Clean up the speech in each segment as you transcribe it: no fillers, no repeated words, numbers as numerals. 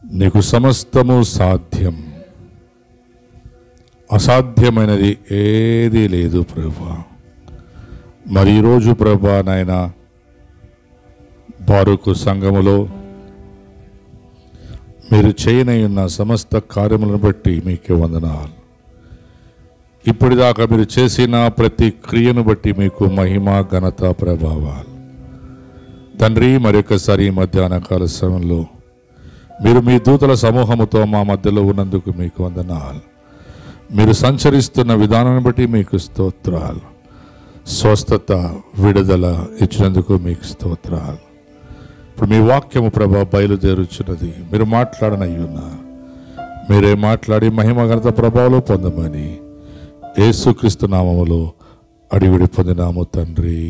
నీకు సమస్తము సాధ్యం, అసాధ్యమైనది ఏదీ లేదు ప్రభువా. మరి ఈరోజు ప్రభువా నాయన బారుకు సంఘములో మీరు చేయనయున్న సమస్త కార్యములను బట్టి మీకే వందనాలు. ఇప్పటిదాకా మీరు చేసిన ప్రతి క్రియను బట్టి మీకు మహిమ, ఘనత, ప్రభావాలు. తండ్రి, మరొకసారి ఈ మధ్యాహ్న కాల సమయంలో మీరు మీ దూతల సమూహముతో మా మధ్యలో ఉన్నందుకు మీకు వందనాలు. మీరు సంచరిస్తున్న విధానాన్ని బట్టి మీకు స్తోత్రాలు. స్వస్థత, విడుదల ఇచ్చినందుకు మీకు స్తోత్రాలు. ఇప్పుడు మీ వాక్యము ప్రభా బయలుదేరుచున్నది. మీరు మాట్లాడనయ్యున్నారు. మీరే మాట్లాడి మహిమ, ఘనత, ప్రభావాలు పొందమని యేసుక్రీస్తు నామములో అడివిడి పొందినాము తండ్రి,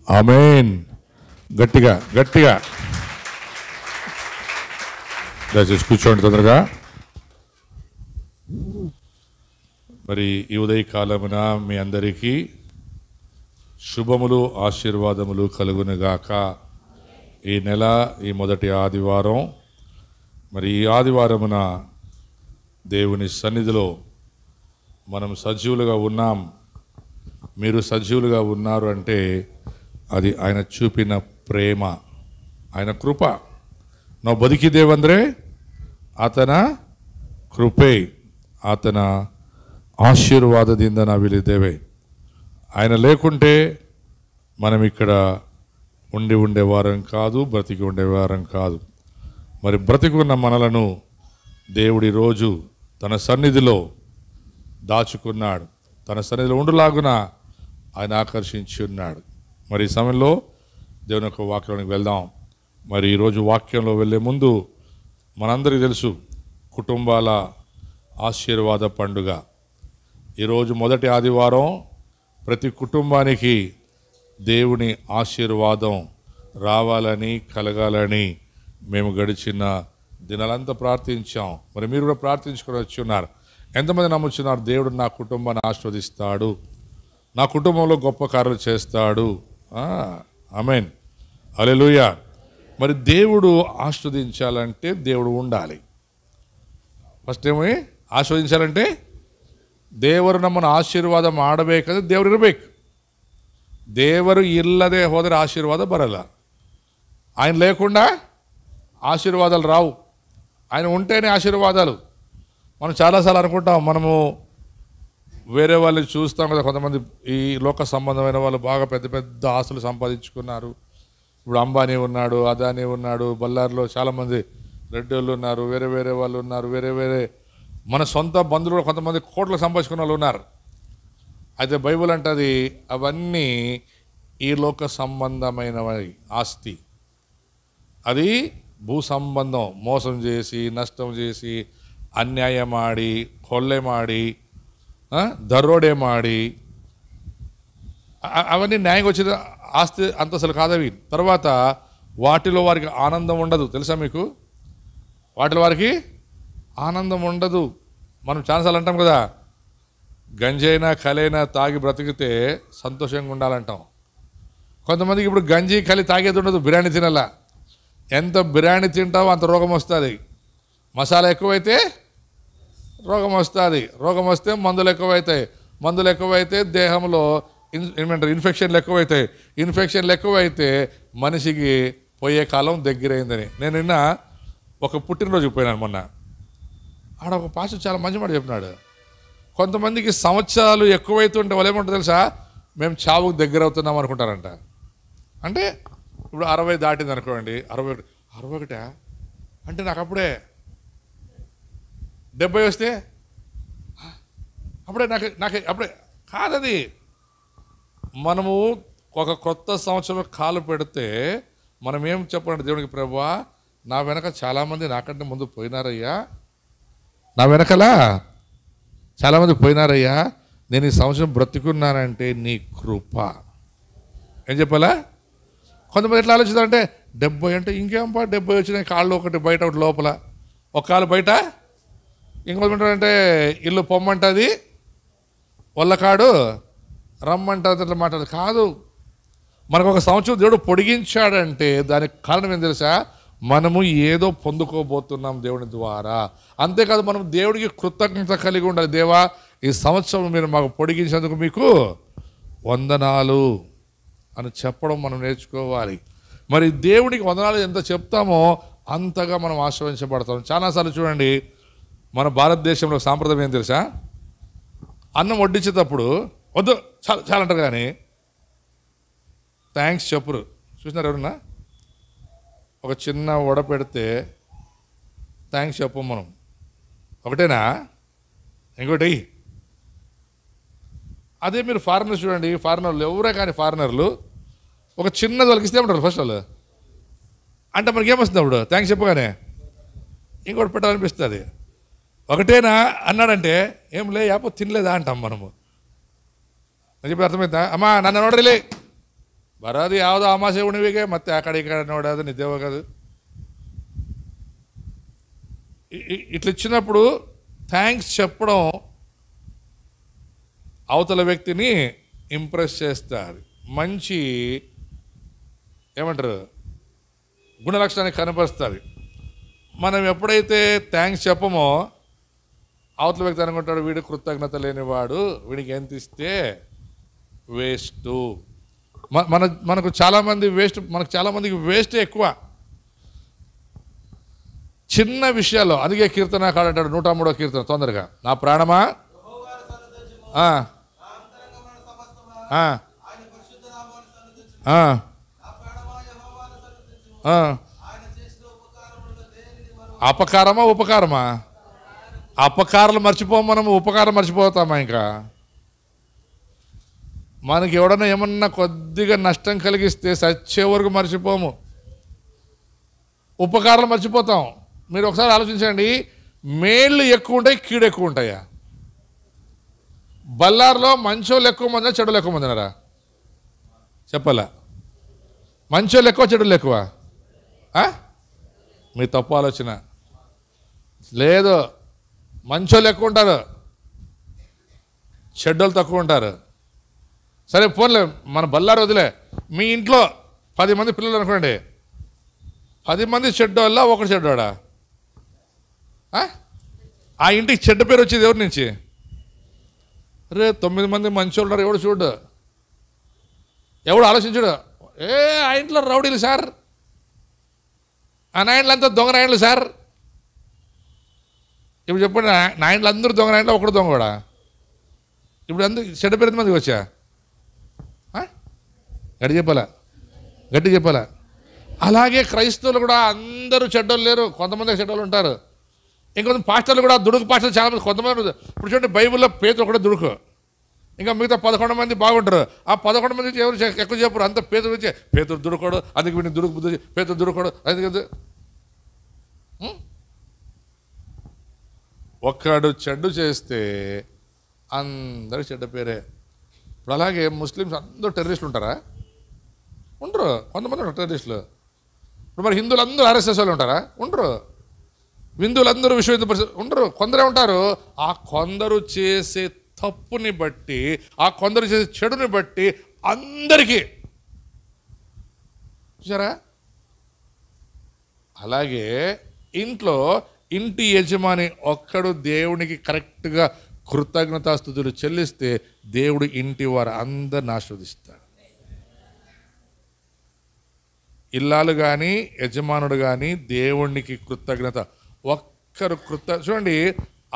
ఆమేన్. గట్టిగా గట్టిగా దయచేసి కూర్చోండి తొందరగా. మరి ఈ ఉదయకాలమున మీ అందరికీ శుభములు, ఆశీర్వాదములు కలుగునుగాక. ఈ నెల ఈ మొదటి ఆదివారం, మరి ఈ ఆదివారమున దేవుని సన్నిధిలో మనం సజీవులుగా ఉన్నాం. మీరు సజీవులుగా ఉన్నారు అంటే అది ఆయన చూపిన ప్రేమ, ఆయన కృప. ನಾವು ಬದುಕಿದ್ದೇವಂದರೆ ಆತನ ಕೃಪೆ, ಆತನ ಆಶೀರ್ವಾದದಿಂದ ನಾವಿಲ್ಲಿದ್ದೇವೆ. ఆయన లేకుంటే మనం ఇక్కడ ఉండేవారం కాదు, బ్రతికి ఉండేవారం కాదు. మరి బ్రతికున్న మనలను దేవుడి రోజు తన సన్నిధిలో దాచుకున్నాడు. తన సన్నిధిలో ఉండులాగున ఆయన ఆకర్షించి ఉన్నాడు. మరి ఈ సమయంలో దేవుని యొక్క వాక్యానికి వెళ్దాం. మరి ఈరోజు వాక్యంలో వెళ్ళే ముందు మనందరికీ తెలుసు, కుటుంబాల ఆశీర్వాద పండుగ. ఈరోజు మొదటి ఆదివారం. ప్రతి కుటుంబానికి దేవుని ఆశీర్వాదం రావాలని, కలగాలని మేము గడిచిన దినాలంతా ప్రార్థించాం. మరి మీరు కూడా ప్రార్థించుకొని వచ్చి ఉన్నారు. ఎంతమంది నమ్ముచున్నారు దేవుడు నా కుటుంబాన్ని ఆశీర్వదిస్తాడు, నా కుటుంబంలో గొప్ప కార్యాలు చేస్తాడు? ఆమేన్, హల్లెలూయా. మరి దేవుడు ఆస్వాదించాలంటే దేవుడు ఉండాలి. ಫಸ್ಟ್ ಏಮಿ ಆಶೀರ್ವದಿಂಚಾలంటే ದೇವರು ನಮ್ಮನ್ನು ಆಶೀರ್ವಾದ ಮಾಡಬೇಕಾದ್ರೆ ದೇವರು ಇರಬೇಕು. ದೇವರು ಇಲ್ಲದೆ ಹೋದರೆ ಆಶೀರ್ವಾದ ಬರಲ್ಲ. ఆయన లేకుండా ఆశీర్వాదాలు రావు. ఆయన ఉంటేనే ఆశీర్వాదాలు. మనం చాలాసార్లు అనుకుంటాం, మనము వేరే వాళ్ళని చూస్తాం కదా, కొంతమంది ఈ లోక సంబంధమైన వాళ్ళు బాగా పెద్ద పెద్ద ఆస్తులు సంపాదించుకున్నారు. ఇప్పుడు అంబానీ ఉన్నాడు, అదానీ ఉన్నాడు, బళ్ళారిలో చాలామంది రెడ్డి వాళ్ళు ఉన్నారు, వేరే వేరే వాళ్ళు ఉన్నారు, వేరే వేరే మన సొంత బంధువులు కొంతమంది కోట్లు సంపాదించుకున్న వాళ్ళు ఉన్నారు. అయితే బైబిల్ అంటది అవన్నీ ఈ లోక సంబంధమైన ఆస్తి. అది భూ సంబంధం. మోసం చేసి, నష్టం చేసి, అన్యాయం ఆడి, కొల్లె మాడి, దరోడే మాడి, అవన్నీ న్యాయంగా వచ్చేది ఆస్తి అంతస్తులు కాదవి. తర్వాత వాటిలో వారికి ఆనందం ఉండదు. తెలుసా మీకు? వాటిలో వారికి ఆనందం ఉండదు. మనం చాలాసార్లు అంటాం కదా, గంజైనా కలైనా తాగి బ్రతికితే సంతోషంగా ఉండాలంటాం. కొంతమందికి ఇప్పుడు గంజి కలి తాగేది ఉండదు, బిర్యానీ తినాలా. ఎంత బిర్యానీ తింటావో అంత రోగం వస్తుంది. మసాలా ఎక్కువైతే రోగం వస్తుంది. రోగం వస్తే మందులు ఎక్కువైతాయి. మందులు ఎక్కువైతే దేహంలో ఇన్ఫెక్షన్లు ఎక్కువైతాయి. ఇన్ఫెక్షన్లు ఎక్కువైతే మనిషికి పోయే కాలం దగ్గరైందని. నేను నిన్న ఒక పుట్టినరోజు పోయినాను మొన్న. ఆడ ఒక పాస్టర్ చాలా మంచి మాట చెప్పినాడు. కొంతమందికి సంవత్సరాలు ఎక్కువైతుంటే వాళ్ళు ఏమంటారు తెలుసా, మేము చావుకు దగ్గర అవుతున్నాం అనుకుంటారంట. అంటే ఇప్పుడు 60 దాటింది అనుకోండి, 61 అంటే నాకు అప్పుడే 70 వస్తే అప్పుడే నాకు అప్పుడే కాదది. మనము ఒక కొత్త సంవత్సరం కాలు పెడితే మనం ఏం చెప్పాలంటే దేవునికి, ప్రభువా నా వెనక చాలామంది నాకంటే ముందు పోయినారయ్యా, నా వెనకలా చాలామంది పోయినారయ్యా, నేను ఈ సంవత్సరం బ్రతికున్నానంటే నీ కృప. ఏం చెప్పాలా? కొంతమంది ఎట్లా ఆలోచిస్తారంటే 70 అంటే ఇంకేంపా 70 వచ్చినాయి, కాళ్ళు ఒకటి బయట ఒకటి లోపల, ఒక కాలు బయట, ఇంకొంటే ఇల్లు పొమ్మంటుంది, వల్లకాడు రమ్మంటుంది, అట్లా మాట్లాడదు. కాదు, మనకు ఒక సంవత్సరం దేవుడు పొడిగించాడంటే దానికి కారణం ఏం తెలుసా? మనము ఏదో పొందుకోబోతున్నాం దేవుని ద్వారా. అంతేకాదు మనం దేవుడికి కృతజ్ఞత కలిగి ఉండాలి. దేవా, ఈ సంవత్సరం మీరు మాకు పొడిగించినందుకు మీకు వందనాలు అని చెప్పడం మనం నేర్చుకోవాలి. మరి దేవుడికి వందనాలు ఎంత చెప్తామో అంతగా మనం ఆశ్రయించబడతాం. చాలాసార్లు చూడండి, మన భారతదేశంలో సాంప్రదాయం ఏం తెలుసా? అన్నం వడ్డించేటప్పుడు వద్దు చాలా చాలా అంటారు, కానీ థ్యాంక్స్ చెప్పురు. చూసినారు ఎవరన్నా? ఒక చిన్న వడ పెడితే థ్యాంక్స్ చెప్పం మనం. ఒకటేనా? ఇంకోటి. అదే మీరు ఫారినర్స్ చూడండి, ఫారినర్లు ఎవరే కానీ ఫారినర్లు ఒక చిన్నది వాళ్ళకి ఇస్తే ఉంటారు ఫస్ట్ వాళ్ళు. అంటే మనకి ఏమొస్తుంది అప్పుడు? థ్యాంక్స్ చెప్పగానే ఇంకోటి పెట్టాలనిపిస్తుంది. ఒకటేనా అన్నాడంటే ఏం లే యాపో తినలేదా అంటాం మనము. అని చెప్పి అర్థమైందా? ಅಮ್ಮ ನನ್ನ ನೋಡ್ರಿಲಿ ಬರೋದು ಯಾವುದೋ ಅಮಾಸೆ ಹುಣ್ಣಿಮೆಗೆ, ಮತ್ತೆ ಆ ಕಡೆ ಈ ಕಡೆ ನೋಡೋದು నిద్ర కాదు. ఇట్లా ఇచ్చినప్పుడు థ్యాంక్స్ చెప్పడం అవతల వ్యక్తిని ఇంప్రెస్ చేస్తారు. మంచి ఏమంటారు గుణలక్షణాన్ని కనపరుస్తుంది. మనం ఎప్పుడైతే థ్యాంక్స్ చెప్పమో అవతల వ్యక్తి అనుకుంటాడు, వీడు కృతజ్ఞత లేనివాడు, వీడికి ఎంత ఇస్తే వేస్ట్. మనకు చాలామంది వేస్ట్, మనకు చాలామందికి వేస్ట్ ఎక్కువ చిన్న విషయాల్లో. అందుకే కీర్తనకారుడు అంటాడు 103వ కీర్తన తొందరగా, నా ప్రాణమా అపకారమా ఉపకారమా? అపకారాలు మర్చిపోము మనము, ఉపకారం మర్చిపోతామా? ఇంకా మనకి ఎవడన్నా ఏమన్నా కొద్దిగా నష్టం కలిగిస్తే సచ్చే వరకు మర్చిపోము, ఉపకారాలు మర్చిపోతాం. మీరు ఒకసారి ఆలోచించండి, మేళ్ళు ఎక్కువ ఉంటాయి, కీడు ఎక్కువ ఉంటాయా? బల్లార్లో మంచోళ్ళు ఎక్కువ మందినా చెడులు ఎక్కువ మందినారా? చెప్పాలా? మంచోళ్ళు ఎక్కువ చెడులు ఎక్కువ? మీ తప్పు ఆలోచన. లేదు, మంచోళ్ళు ఎక్కువ ఉంటారు, చెడ్డోళ్ళు తక్కువ ఉంటారు. సరే పోన్లే, మన బల్లారు వదిలే. మీ ఇంట్లో 10 మంది పిల్లలు అనుకోండి, 10 మంది చెడ్డోళ్ళ ఒకడు చెడ్డోడా? ఆ ఇంటికి చెడ్డ పేరు వచ్చేది ఎవరి నుంచి? రే 9 మంది మంచోళ్ళు ఉన్నారు, ఎవడు చూడు, ఎవడు ఆలోచించుడు. ఆ ఇంట్లో రౌడీలు సార్, ఆ నాయనలు అంతా దొంగ నాయనలు సార్. ఇప్పుడు చెప్పండి, నా ఇంట్లో అందరూ దొంగ నాయనలో ఒకడు దొంగ కూడా. ఇప్పుడు అందరూ చెడ్డ పేరు మందికి వచ్చా? గట్టి చెప్పాలా? అలాగే క్రైస్తవులు కూడా అందరూ చెడ్డోళ్ళు లేరు, కొంతమంది చెడ్డోళ్ళు ఉంటారు. ఇంకొంత పాస్టర్లు కూడా దుడుకు పాస్టర్లు చాలామంది, కొంతమంది. ఇప్పుడు చూడండి, బైబిల్లో పేతురు ఒకటే దుడుకు, ఇంకా మిగతా 11 మంది బాగుంటారు. ఆ 11 మంది ఎవరు ఎక్కువ చెప్పరు, అంత పేతురు వచ్చే పేతురు దుడుకోడు, అందుకే వీడిని దుడుకు బుద్ధి, పేతురు దుడుకోడు. అందుకే ఒక్కడు చెడ్డు చేస్తే అందరికి చెడ్డ పేరే. ఇప్పుడు అలాగే ముస్లిమ్స్ అందరూ టెర్రరిస్టులు ఉంటారా? ఉండరు, కొంతమంది ఉంటారు టెర్రరిస్టులు. ఇప్పుడు మరి హిందువులందరూ ఆర్ఎస్ఎస్ వాళ్ళు ఉంటారా? ఉండరు. హిందువులందరూ విశ్వ హిందూ పరిషత్ ఉండరు, కొందరే ఉంటారు. ఆ కొందరు చేసే తప్పుని బట్టి, ఆ కొందరు చేసే చెడుని బట్టి అందరికీ చూసారా? అలాగే ఇంట్లో ఇంటి యజమాని ఒక్కడు దేవునికి కరెక్ట్గా కృతజ్ఞతాస్తుతులు చెల్లిస్తే దేవుడు ఇంటి వారు అందరిని ఆశీర్వదిస్తాడు. ఇల్లాలు కానీ యజమానుడు కానీ దేవునికి కృతజ్ఞత ఒక్కరు చూడండి,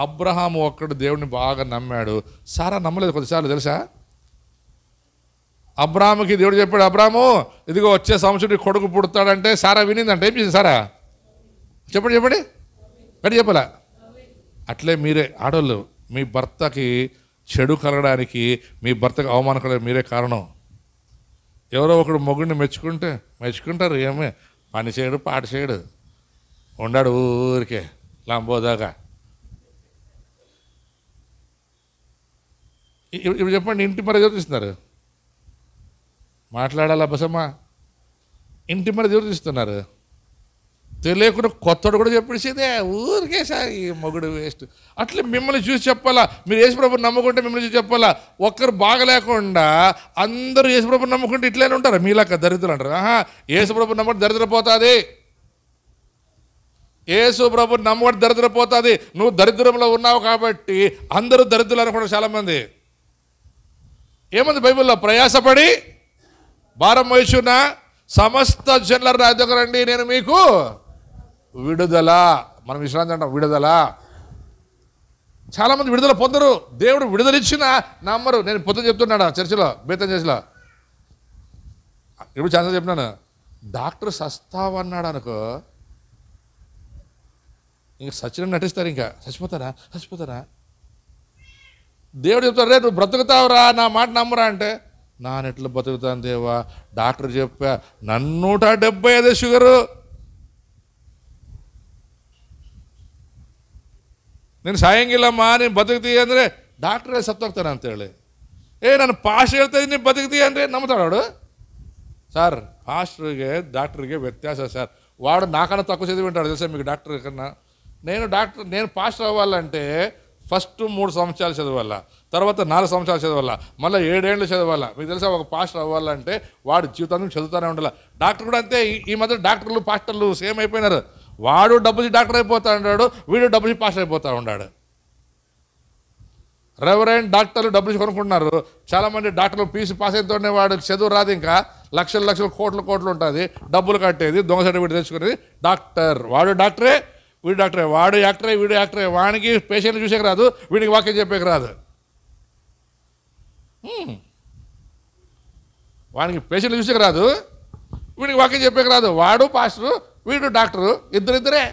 అబ్రహాము ఒక్కడు దేవుడిని బాగా నమ్మాడు, సారా నమ్మలేదు కొద్దిసార్లు తెలుసా? అబ్రాహాముకి దేవుడు చెప్పాడు, అబ్రాహాము ఇదిగో వచ్చే సంవత్సరం కొడుకు పుడతాడంటే సారా వినిందంటే ఏం చేసింది సారా? చెప్పండి గట్టి చెప్పాలా? అట్లే మీరే ఆడవాళ్ళు, మీ భర్తకి చెడు కలగడానికి, మీ భర్తకి అవమానం కలగడానికి మీరే కారణం. ఎవరో ఒకడు మొగుడిని మెచ్చుకుంటారు, ఏమే పని చేయడు పాట చేయడు, ఉండాడు ఊరికే లాంబోదాగా. ఇప్పుడు చెప్పండి, ఇంటి మరి ఎవరు తీస్తున్నారు? మాట్లాడాలా బసమ్మా? ఇంటి మరి ఎవరు తీస్తున్నారు? తెలియకుండా కొత్తడు కూడా చెప్పేసేదే ఊరికే సార్ ఈ మొగుడు వేస్ట్. అట్లా మిమ్మల్ని చూసి చెప్పాలా? మీరు యేసుప్రభుని నమ్ముకుంటే మిమ్మల్ని చూసి చెప్పాలా? ఒక్కరు బాగలేకుండా అందరూ యేసుప్రభుని నమ్ముకుంటే ఇట్లనే ఉంటారు, మీలాక దరిద్రులు అంటారు. యేసుప్రభుని నమ్ముకుంటే దరిద్ర పోతుంది. యేసు ప్రభు నమ్మకం దరిద్రపోతుంది. నువ్వు దరిద్రంలో ఉన్నావు కాబట్టి అందరూ దరిద్రులు అనుకుంటారు చాలామంది. ఏముంది బైబిల్లో? ప్రయాసపడి భారం మోయుచున్న సమస్త జనుల నా దగ్గర రండి, నేను మీకు విడుదల. మనం విశ్రాంతి అంటాం, విడుదల. చాలామంది విడుదల పొందరు. దేవుడు విడుదల ఇచ్చినా నమ్మరు. నేను పొద్దున చెప్తున్నాడు చర్చిలో, బేతం చేసిలో, ఇప్పుడు చాలా చెప్తున్నాను, డాక్టర్ సస్తావన్నాడు అనుకో, ఇంక సచిన నటిస్తారు, ఇంకా చచ్చిపోతారా. దేవుడు చెప్తాడు, రే నువ్వు బ్రతుకుతావురా, నా మాట నమ్మరా అంటే, నానెట్లు బతుకుతాను దేవా, డాక్టర్ చెప్పా 175 షుగరు, నేను సాయంగిల్లమ్మా నేను బతుకుతీ ಅಂದರೆ ಡಾಕ್ಟ್ರೇ ಸತ್ತೋಗ್ತಾನೆ ಅಂತೇಳಿ. ನಾನು ಪಾಸ್ಟ್ ಹೇಳ್ತಾ ಇದ್ದೀನಿ ಬದುಕ್ತೀಯ ಅಂದರೆ నమ్ముతాడు వాడు. సార్ పాస్టర్ಗೆ డాక్టర్ಗೆ వ్యత్యాసం సార్. వాడు నాకన్నా తక్కువ చదివి ఉంటాడు తెలుసా మీకు డాక్టర్ కన్నా. నేను పాస్టర్ అవ్వాలంటే ఫస్ట్ 3 సంవత్సరాలు చదవాల, తర్వాత 4 సంవత్సరాలు చదవాల, మళ్ళీ 7 ఏళ్ళు చదవాల. మీకు తెలుసా ఒక పాస్టర్ అవ్వాలంటే వాడు జీవితాంతం చదువుతూనే ఉండాలి. డాక్టర్ కూడా అంతే. ఈ మధ్య డాక్టర్లు పాస్టర్లు సేమ్ అయిపోయినారు. వాడు డబ్బులు డాక్టర్ అయిపోతా ఉన్నాడు, వీడు డబ్బులు పాస్టర్ అయిపోతూ ఉన్నాడు. రెవరెండ్ డాక్టర్లు డబ్బులు కొనుక్కుంటున్నారు. చాలామంది డాక్టర్లు ఫీజు పాస్ అయితేనే వాడు చదువు రాదు, ఇంకా లక్షలు కోట్లు ఉంటుంది డబ్బులు కట్టేది, దొంగ సర్టిఫికేట్ తెచ్చుకునేది. డాక్టర్ వాడు డాక్టరే, వీడు డాక్టరే, వాడు యాక్టరే, వీడు యాక్టరే. వానికి పేషెంట్లు చూసేకి రాదు, వీడికి వాక్యం చెప్పేకి రాదు. వానికి పేషెంట్లు చూసేకి రాదు, వీడికి వాక్యం చెప్పేకి రాదు. వాడు పాస్టరు, వీడు డాక్టరు, ఇద్దరిద్దరే.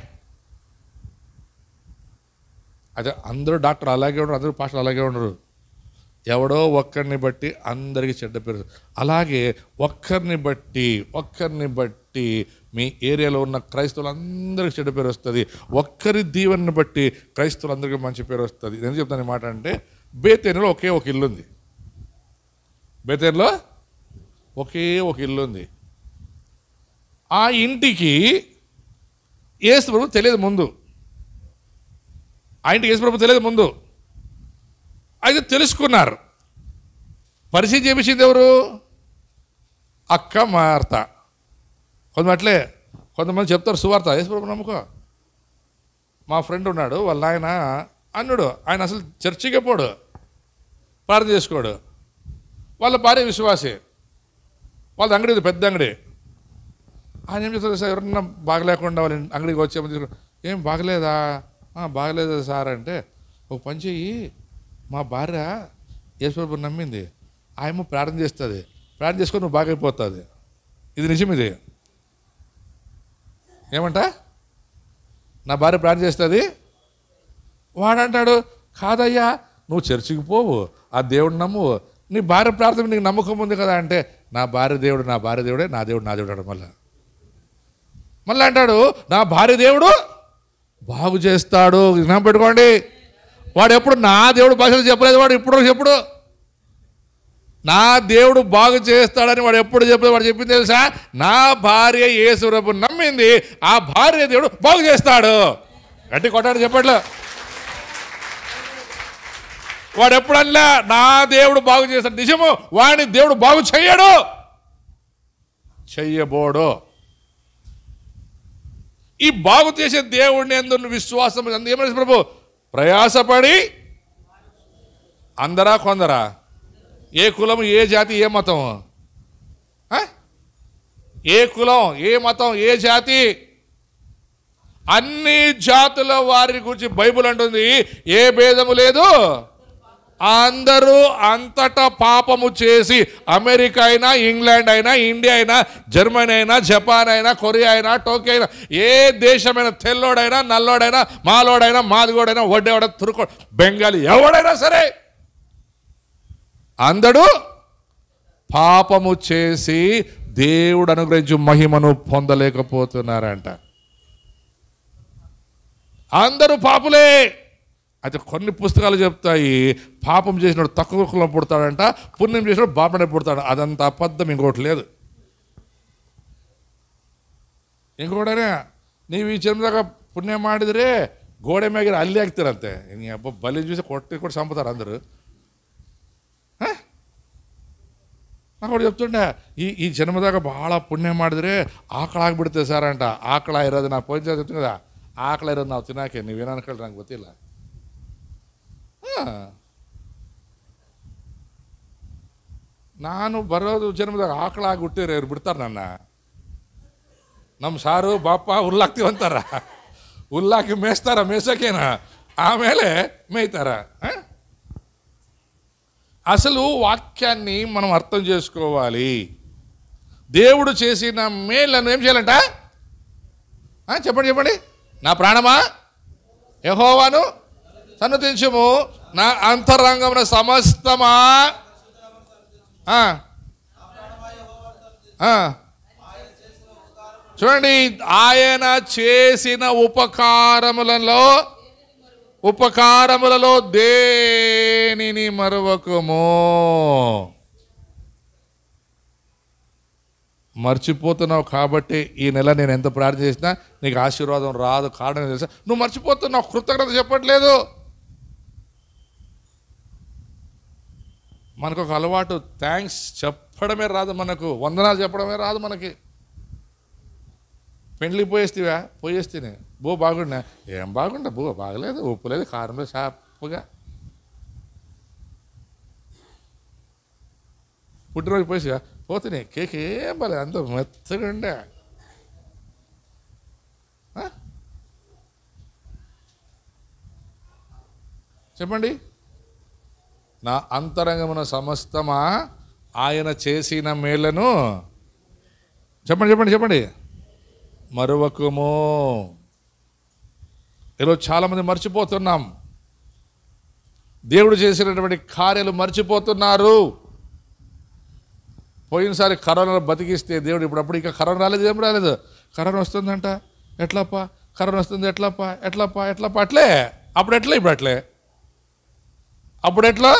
అదే అందరూ డాక్టర్ అలాగే ఉండరు, అందరూ పాస్టర్ అలాగే ఉండరు. ఎవడో ఒక్కరిని బట్టి అందరికీ చెడ్డ పేరు. అలాగే ఒక్కరిని బట్టి మీ ఏరియాలో ఉన్న క్రైస్తవులందరికీ చెడ్డ పేరు వస్తుంది. ఒక్కరి దీవెనని బట్టి క్రైస్తవులందరికీ మంచి పేరు వస్తుంది. నేను చెప్తాను మాట అంటే, బేతేనులో ఒకే ఒక ఇల్లు ఉంది. బేతేనులో ఒకే ఒక ఇల్లు ఉంది. ఆ ఇంటికి యేసు ప్రభు తెలియదు ముందు. ఆ ఇంటికి యేసు ప్రభు తెలియదు ముందు. అయితే తెలుసుకున్నారు. పరిచయం చేపించింది ఎవరు? అక్క మార్త. కొంతమంది చెప్తారు సువార్త, యేసు ప్రభు నమ్ముకో. మా ఫ్రెండ్ ఉన్నాడు, వాళ్ళ ఆయన అన్నుడు, ఆయన అసలు చర్చికే పోడు, ప్రార్థన చేసుకోడు. వాళ్ళ భార్య విశ్వాసి, వాళ్ళది అంగడి, పెద్ద అంగడి. ఆయన ఏం చేస్తారు సార్, ఎవరన్నా బాగలేకుండా వాళ్ళ అంగడికి వచ్చే, ఏం బాగలేదా? బాగలేదు సార్ అంటే, ఒక పని చెయ్యి, మా భార్య యేసు ప్రభు నమ్మింది, ఆయమ్మ ప్రార్థన చేస్తుంది, ప్రార్థన చేసుకొని నువ్వు బాగైపోతుంది. ఇది నిజం. ఇది ఏమంట, నా భార్య ప్రార్థన చేస్తుంది. వాడంటాడు, కాదయ్యా నువ్వు చర్చికి పోవు, ఆ దేవుడు నమ్ము, నీ భార్య ప్రార్థన నీకు నమ్మకం ఉంది కదా అంటే, నా భార్య దేవుడే, నా దేవుడు అంటాడు. మళ్ళీ అంటాడు, నా భార్య దేవుడు బాగు చేస్తాడు. జ్ఞాపకం పెట్టుకోండి. వాడు ఎప్పుడు నా దేవుడు భాషలు చెప్పలేదు, వాడు ఇప్పుడు చెప్పుడు నా దేవుడు బాగు చేస్తాడని వాడు ఎప్పుడు చెప్పలేదు. వాడు చెప్పింది తెలుసా, నా భార్య యేసు ప్రభువుని నమ్మింది, ఆ భార్య దేవుడు బాగు చేస్తాడు. గట్టి కొట్టాడు చెప్పట్లు. వాడు ఎప్పుడల్లా నా దేవుడు బాగు చేస్తాడు, నిజము, వాడిని దేవుడు బాగు చెయ్యబోడు. ఈ బాగు చేసే దేవుడిని ఎందు విశ్వాసం ఏమైనా ప్రభు ప్రయాసపడి, అందరా కొందరా, ఏ కులం, ఏ జాతి, ఏ మతం, ఏ కులం, ఏ మతం, ఏ జాతి, అన్ని జాతుల వారి గురించి బైబిల్ అంటుంది, ఏ భేదము లేదు, అందరూ అంతటా పాపము చేసి, అమెరికా అయినా, ఇంగ్లాండ్ అయినా, ఇండియా అయినా, జర్మనీ అయినా, జపాన్ అయినా, కొరియా అయినా, టోక్యో అయినా, ఏ దేశమైనా, తెల్లోడైనా, నల్లోడైనా, మాలోడైనా, మాదిగోడైనా, వడ్డేవాడ, తురుకో, బెంగాలీ, ఎవడైనా సరే అందరూ పాపము చేసి దేవుడు అనుగ్రహించు మహిమను పొందలేకపోతున్నారంట. అందరూ పాపులే. అయితే కొన్ని పుస్తకాలు చెప్తాయి, పాపం చేసినప్పుడు తక్కువ కులం పుడతాడంట, పుణ్యం చేసినప్పుడు బాపనే పుడతాడు. అదంతా అబద్ధం, ఇంకోటి లేదు. ఇంకోటనే నీవు ఈ జన్మదాకా పుణ్యం ಮಾಡಿದ್ರೆ ಗೋಡೆ ಮ್ಯಾಗಿರ ಅಲ್ಲಿ ಆಗ್ತಿರಂತೆ. ಹಬ್ಬ ಬಲಿ చూసి కొట్టి చంపుతారు అందరూ. నాకు ఒకటి చెప్తుండే, ఈ జన్మదాకా ಭಾಳ ಪುಣ್ಯ ಮಾಡಿದ್ರೆ ಆಕಳ ಆಗಿಬಿಡುತ್ತೆ ಸರ್ ಅಂಟ. ಆಕಳ ಇರೋದು, ನಾನು ಪೋಲಿಸ್ చెప్తుంది కదా, ಆಕಳ ಇರೋದು ನಾವು ತಿನ್ನಾಕೆ ನೀವೇನು ಅನ್ಕೊಳ್ರಿ ನಂಗೆ ಗೊತ್ತಿಲ್ಲ. ನಾನು ಬರೋದು ಜನ್ಮದಾಗ ಆಕಳಾಗಿ ಹುಟ್ಟಿದ್ರೆ ಇವ್ರು ಬಿಡ್ತಾರೆ ನನ್ನ. ನಮ್ಮ ಸಾರು ಬಾಪ ಹುಲ್ಲಾಕ್ತೀವಂತಾರ, ಹುಲ್ಲಾಕಿ ಮೇಯಿಸ್ತಾರ, ಮೇಯ್ಸೋಕೇನ ఆమెలే మేయితారా? అసలు వాక్యాన్ని మనం అర్థం చేసుకోవాలి. దేవుడు చేసిన మేలను ఏం చేయాలంట? చెప్పండి చెప్పండి. నా ప్రాణమా యెహోవాను సన్నతించుము, నా అంతరంగమున సమస్తమా. చూడండి, ఆయన చేసిన ఉపకారములలో దేనిని మరవకము. మర్చిపోతున్నావు కాబట్టి ఈ నెల నేను ఎంత ప్రార్థన చేసినా నీకు ఆశీర్వాదం రాదు. కారణం తెలుసా? నువ్వు మర్చిపోతున్నావు, కృతజ్ఞత చెప్పట్లేదు. మనకు ఒక అలవాటు, థ్యాంక్స్ చెప్పడమే రాదు మనకు, వందనాలు చెప్పడమే రాదు మనకి. పెండ్లికి పోయేస్తేనే బో బాగుండా, ఏం బాగుండా, బో బాగలేదు, ఉప్పు లేదు, కారం లేదు, షాపుగా. పుట్టినరోజు పోతే కేక్ ఏం బాలేదు, అంత మెత్తగా ఉండే. చెప్పండి, నా అంతరంగమున సమస్తమా ఆయన చేసిన మేలను చెప్పండి చెప్పండి చెప్పండి మరువకుము. ఈరోజు చాలామంది మర్చిపోతున్నాం, దేవుడు చేసినటువంటి కార్యాలు మర్చిపోతున్నారు. పోయినసారి కరోనాలో బతికిస్తే దేవుడు ఇప్పుడప్పుడు ఇంకా కరోనా రాలేదు, ఏం రాలేదు, కరోనా వస్తుందంట, ఎట్లప్పా కరోనా వస్తుంది, ఎట్లప్పా ఎట్లప్పా ఎట్లప్పా అట్లే. అప్పుడు ఎట్లా, ఇప్పుడు అట్లే. అప్పుడు ఎట్లా,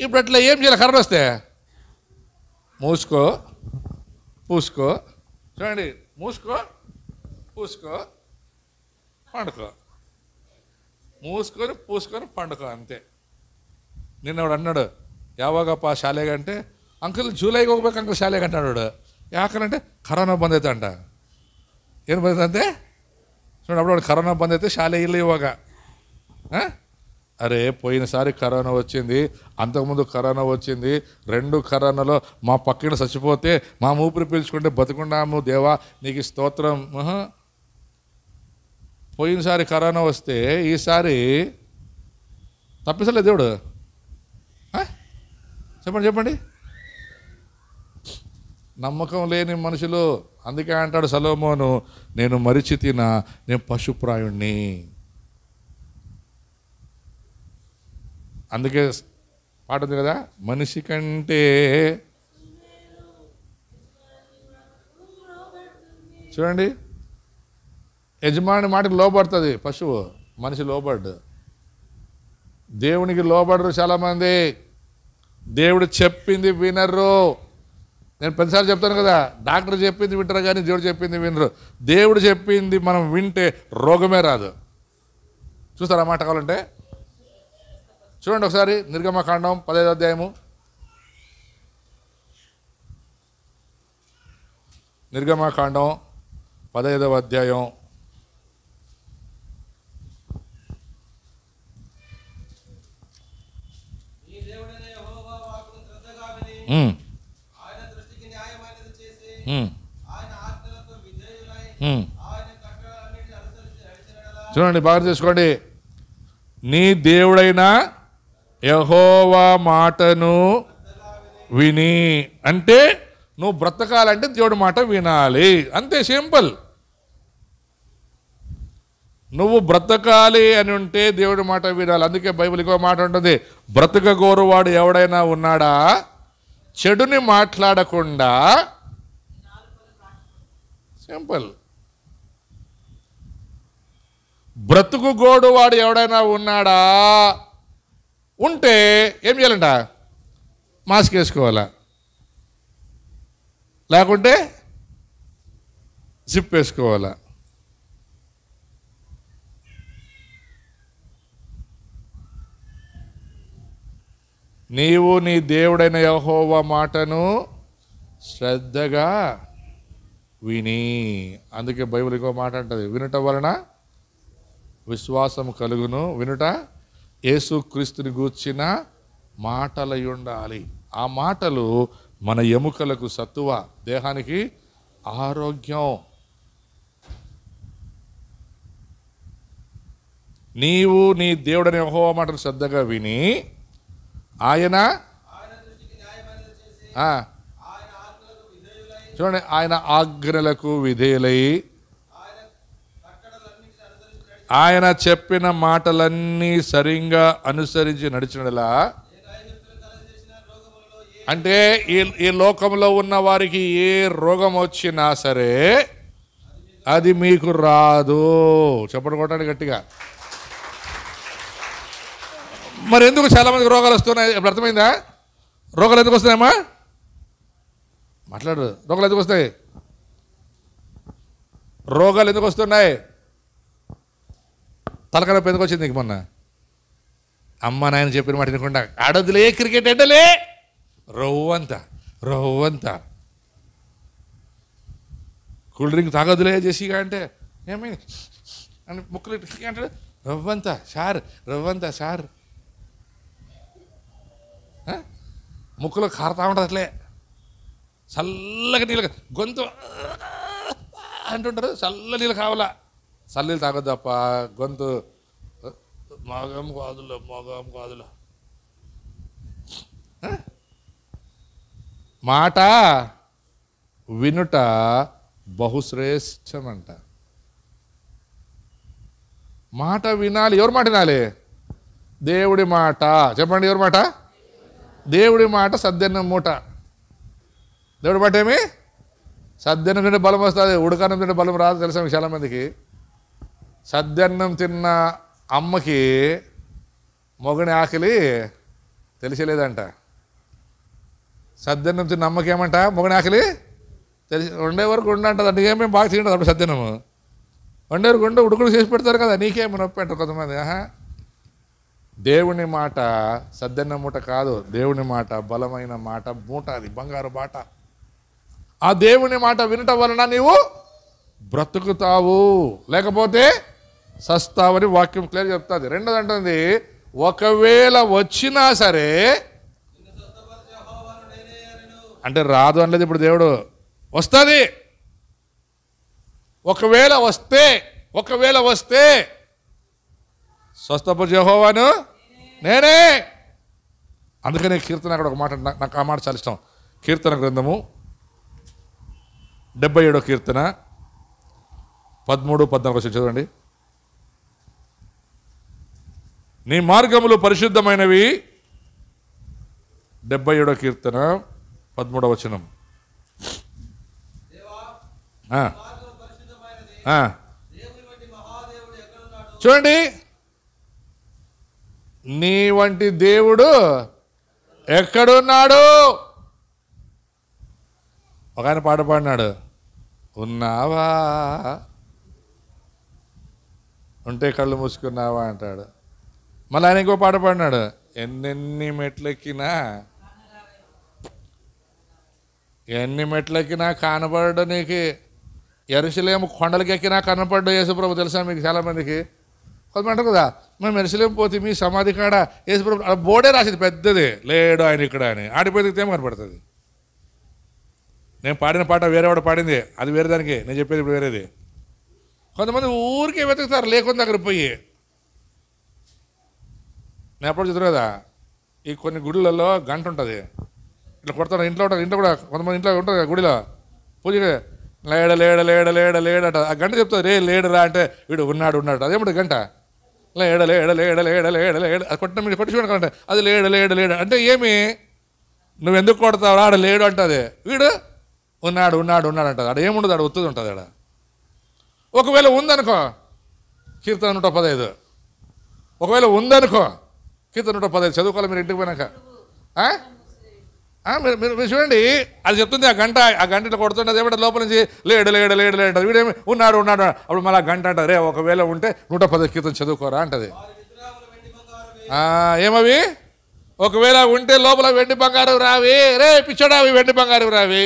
ఇప్పుడు ఎట్లా. ఏం చేయాలి? కరోనా వస్తే మూసుకో పూసుకో. చూడండి, మూసుకో పూసుకో పండుకో, మూసుకొని పూసుకొని పండుకో, అంతే. నిన్నవాడు అన్నాడు, యావాగప్ప శాలేగా అంటే, అంకుల్ జూలైకి ಹೋಗ್ಬೇಕು అంకుల్ ಶಾಲೆಗೆ అంటాడు. ಯಾಕಂటే కరోనా బంద్ అయితే అంట. ಏನು ಬಂದಿದೆ ಅಂತೆ? చూడండి, అప్పుడు కరోనా బంద్ అయితే ಶಾಲೆ ಇಲ್ಲ ఇవాగ. అరే, పోయినసారి కరోనా వచ్చింది, అంతకుముందు కరోనా వచ్చింది, 2 కరోనాలో మా పక్కన చచ్చిపోతే మా ఊపిరి పీల్చుకుంటే బతుకున్నాము, దేవా నీకు స్తోత్రం. పోయినసారి కరోనా వస్తే ఈసారి తప్పిసలే దేవుడు. చెప్పండి చెప్పండి. నమ్మకం లేని మనుషులు. అందుకే అంటాడు సొలొమోను, నేను మరిచి తినా, నేను పశుప్రాయుణ్ణి. అందుకే పాట ఉంది కదా, మనిషి కంటే. చూడండి, యజమాని మాటకి లోబడుతుంది పశువు, మనిషి లోబడ్డు. దేవునికి లోబడరు చాలామంది, దేవుడు చెప్పింది వినరు. నేను ప్రతిసారి చెప్తాను కదా, డాక్టర్ చెప్పింది వింటారు కానీ దేవుడు చెప్పింది వినరు. దేవుడు చెప్పింది మనం వింటే రోగమే రాదు. చూస్తారా మాట కావాలంటే? చూడండి ఒకసారి, నిర్గమకాండం 15వ అధ్యాయము. నిర్గమకాండం 15వ అధ్యాయం. చూడండి, బాగా చేసుకోండి. నీ దేవుడైన యెహోవా మాటను విని, అంటే నువ్వు బ్రతకాలంటే దేవుడి మాట వినాలి, అంతే, సింపుల్. నువ్వు బ్రతకాలి అని ఉంటే దేవుడి మాట వినాలి. అందుకే బైబిల్ ఇంకో మాట ఉంటుంది, బ్రతకగోరువాడు ఎవడైనా ఉన్నాడా, చెడుని మాట్లాడకుండా. సింపుల్. బ్రతుకు గోడువాడు ఎవడైనా ఉన్నాడా, ఉంటే ఏం చేయాలంట? మాస్క్ వేసుకోవాలా, లేకుంటే జిప్ వేసుకోవాలా. నీవు నీ దేవుడైన యెహోవా మాటను శ్రద్ధగా విని. అందుకే బైబిల్ ఇంకో మాట అంటది, వినటం వలన విశ్వాసము కలుగును. వినుట యేసుక్రీస్తుని గూర్చిన మాటలై ఉండాలి. ఆ మాటలు మన ఎముకలకు సత్తువ, దేహానికి ఆరోగ్యం. నీవు నీ దేవుడని యెహోవా మాటలు శ్రద్ధగా విని ఆయన చూడండి, ఆయన ఆజ్ఞలకు విధేయులై ఆయన చెప్పిన మాటలన్నీ సరిగ్గా అనుసరించి నడిచినలా, అంటే ఈ లోకంలో ఉన్న వారికి ఏ రోగం వచ్చినా సరే అది మీకు రాదు. చెప్పండి కొట్టండి గట్టిగా. మరి ఎందుకు చాలామందికి రోగాలు వస్తున్నాయి? ఇప్పుడు అర్థమైందా? రోగాలు ఎందుకు వస్తున్నాయమ్మా? మాట్లాడు. రోగాలు ఎందుకు వస్తాయి? రోగాలు ఎందుకు వస్తున్నాయి? తలకనొప్పి ఎందుకు వచ్చింది నీకు మొన్న? అమ్మ నాయన చెప్పిన మాట తినకుండా ఆడొద్దులే, క్రికెట్ ఎడ్డలే, రవ్వంతా కూల్ డ్రింక్ తాగొద్దులే చేసి అంటే ఏమైంది అని ముక్కలు అంటాడు. రవ్వంతా సార్ ముక్కులో కారుతా ఉంటుంది అట్లే. చల్లగా నీళ్ళు గొంతు అంటుంటారు. చల్ల నీళ్ళు కావాలా. చల్లనీళ్ళు తాగొద్దు తప్ప గొంతు మగం కాదులో. మాట వినుట బహుశ్రేష్టమంట. మాట వినాలి. ఎవరి మాట వినాలి? దేవుడి మాట. చెప్పండి, ఎవరి మాట? దేవుడి మాట సద్దెన్నం మూట. దేవుడి మాట ఏమి? సద్దెన్నం తింటే బలం వస్తుంది, ఉడకన్నం తింటే బలం రాదు. తెలుసా మీకు చాలామందికి? సద్దెన్నం తిన్న అమ్మకి మొగని ఆకలి తెలియలేదంట. సద్దెన్నం తిన్న అమ్మకి ఏమంట? మొగని ఆకలి తెలిసి వండే వరకు ఉండంటది. అంటే ఏమేమి బాగా తింటుంది అప్పుడు సద్దెన్నము. వండే వరకు ఉండే ఉడుకుడు చేసి పెడతారు కదా, నీకేమి నొప్పి అంటారు కొంతమంది. దేవుని మాట సద్దెన్న మూట కాదు. దేవుని మాట బలమైన మాట, మూట. అది బంగారు బాట. ఆ దేవుని మాట వినటం వలన నీవు బ్రతుకుతావు, లేకపోతే సస్తావని వాక్యం క్లియర్ చెప్తుంది. రెండోది అంటుంది, ఒకవేళ వచ్చినా సరే అంటే రాదు అనలేదు. ఇప్పుడు దేవుడు వస్తుంది. ఒకవేళ వస్తే స్వస్థపరచు యెహోవాను నేనే. అందుకనే కీర్తన అక్కడ ఒక మాట, నాకు ఆ మాట చాలా ఇష్టం. కీర్తన గ్రంథము 77వ కీర్తన 13-14 చదవండి. నీ మార్గములు పరిశుద్ధమైనవి. 77వ కీర్తన 13వ వచనం. చూడండి, నీ వంటి దేవుడు ఎక్కడున్నాడు? ఒక ఆయన పాట పాడినాడు, ఉన్నావా ఉంటే కళ్ళు మూసుకున్నావా అంటాడు. మళ్ళీ ఆయన ఇంకో పాట పాడినాడు, ఎన్ని మెట్లెక్కినా కనపడ్డు నీకు. యెరూషలేము కొండలకి ఎక్కినా కనపడ్డు యేసుప్రభు. తెలుసా మీకు చాలామందికి? కొంతమంది అంటారు కదా, మేము యెరూషలేము పోతే మీ సమాధి కాడ యేసుప్రభు బోర్డే రాసింది పెద్దది, లేడు ఆయన ఇక్కడ అని. ఆడిపోతే ఏం కనపడుతుంది? నేను పాడిన పాట వేరేవాడు పాడింది, అది వేరే దానికి. నేను చెప్పేది ఇప్పుడు వేరేది. కొంతమంది ఊరికే వెతుకుతారు లేకుండా దగ్గర పోయి. నేను ఎప్పుడు చెప్తాను కదా, ఈ కొన్ని గుడిలలో గంట ఉంటుంది, ఇట్లా కొడతాను. ఇంట్లో కూడా కొంతమంది ఇంట్లో ఉంటుంది గుడిలో పూజ, లేడ ఆ గంట చెప్తుంది, రే లేడురా అంటే వీడు ఉన్నాడు. అదేమిటి గంట? లేడ అది కొట్టిన మీరు కొట్టి చూడండి, అది లేడు అంటే ఏమి? నువ్వు ఎందుకు కొడతావు? ఆడ లేడు అంటుంది, వీడు ఉన్నాడు అంటుంది. ఆడ ఏముండదు, ఆడ ఒత్తుది ఉంటుంది ఆడ. ఒకవేళ ఉందనుకో కీర్తన 115, ఒకవేళ ఉందనుకో కీర్తన 115 చదువుకోవాలి మీరు ఇంటికి పోయినాక. మీరు చూడండి, అది చెప్తుంది. ఆ గంట ఇట్లా కొడుతుంటే అది ఏమంటే లోపల నుంచి లేడు వీడేమి ఉన్నాడు. అప్పుడు మళ్ళీ గంట అంటుంది, రే ఒకవేళ ఉంటే 115 కీర్తన చదువుకోరా అంటది. ఏమవి? ఒకవేళ ఉంటే లోపల వెండి బంగారం రావి, రే పిచ్చోడా అవి వెండి బంగారం రావి.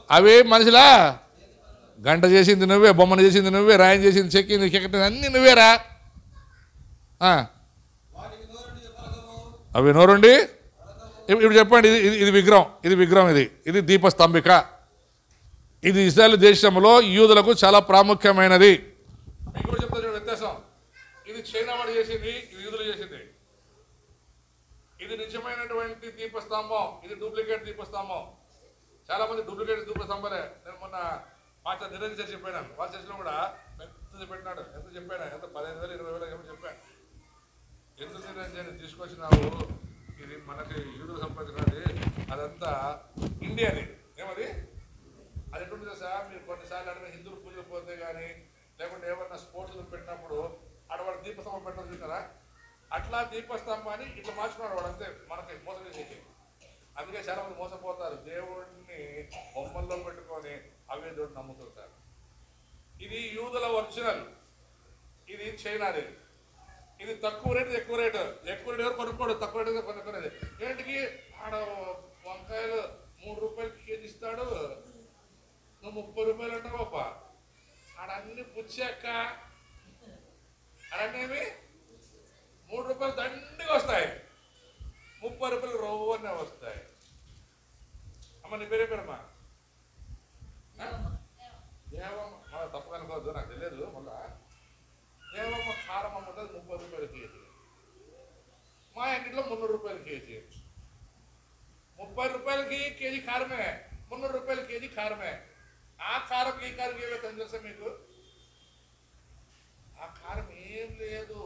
అవి మనుషులా గంట చేసింది నువ్వే, బొమ్మను చేసింది నువ్వే, రాయం చేసింది, చెక్కింది, చెక్కింది అన్నీ నువ్వేరా. అవి నోరుండి. ఇప్పుడు చెప్పండి, ఇది విగ్రహం, ఇది విగ్రహం, ఇది దీపస్తంభిక. ఇది ఇశ్రాయేలు దేశంలో యూదులకు చాలా ప్రాముఖ్యమైనది. మీకు కూడా చెప్తా చూడండి వ్యత్యాసం. ఇది చైనా వాడు చేసింది, ఇది యూదులు చేసింది. ఇది నిజమైనటువంటి దీపస్తంభం, ఇది డూప్లికేట్ దీపస్తంభం. చాలా మంది డూప్లికేట్ దీపస్తంభాలే. నేను మొన్న మాస్టర్ నిరంజన్ చర్చ చెప్పాను, వాళ్ళ చర్చలో కూడా ఎంత పెట్టినాడు, ఎంత చెప్పాను, ఎంత 15,000 20,000 ఏమో చెప్పాను. ఎందుకు నిరంజన్ తీసుకొచ్చినావు, ఇది మనకి యూదులు సంబంధించినది, అదంతా ఇండియాది. ఏమది అది ఎటువంటి సార్, మీరు కొన్నిసార్లు అడిగిన హిందువులు పూజలు పోతే కానీ లేకుంటే ఏమన్నా స్పోర్ట్స్ పెట్టినప్పుడు ఆడవాడు దీపస్తంభం పెట్టడం చూసారా, అట్లా దీపస్తంభాన్ని ఇట్లా మార్చుకున్నాడు వాడు, అంతే మనకి మోసం చేసేది. అందుకే చాలా మంది మోసపోతారు, దేవుడిని బొమ్మల్లో పెట్టుకొని అవే దేవుడిని నమ్ముతుంటారు. ఇది యూదుల ఒరిజినల్, ఇది చైనాది. ఇది తక్కువ రేటు, ఎక్కువ రేటు. ఎక్కువ రేటు ఎవరు కొనుక్కోడు, తక్కువ రేటు కొనుక్కునేది. ఏంటికి ఆడ వంకాయలు 3 రూపాయలకి కేజీ ఇస్తాడు, నువ్వు 30 రూపాయలు అంటావు అప్ప. ఆడ అన్ని పుచ్చాక అడనేమి 3 రూపాయలు దండిగా వస్తాయి, 30 రూపాయలు రోవనే వస్తాయి. అమ్మ నీ పేరేమా? దేవమ్మ. మళ్ళీ తప్పు కనుకోవద్దు, నాకు తెలియదు. మళ్ళా దేవమ్మ కారం అమ్ముతుంది 30 రూపాయలు కేజీ. మా ఇంట్లో 300 రూపాయలు కేజీ. 30 రూపాయలకి కేజీ కారమే, 300 రూపాయల కేజీ కారమే. ఆ కారం ఈ కారం ఏవైతే తెలుసా మీకు? ఆ కారం ఏం లేదు,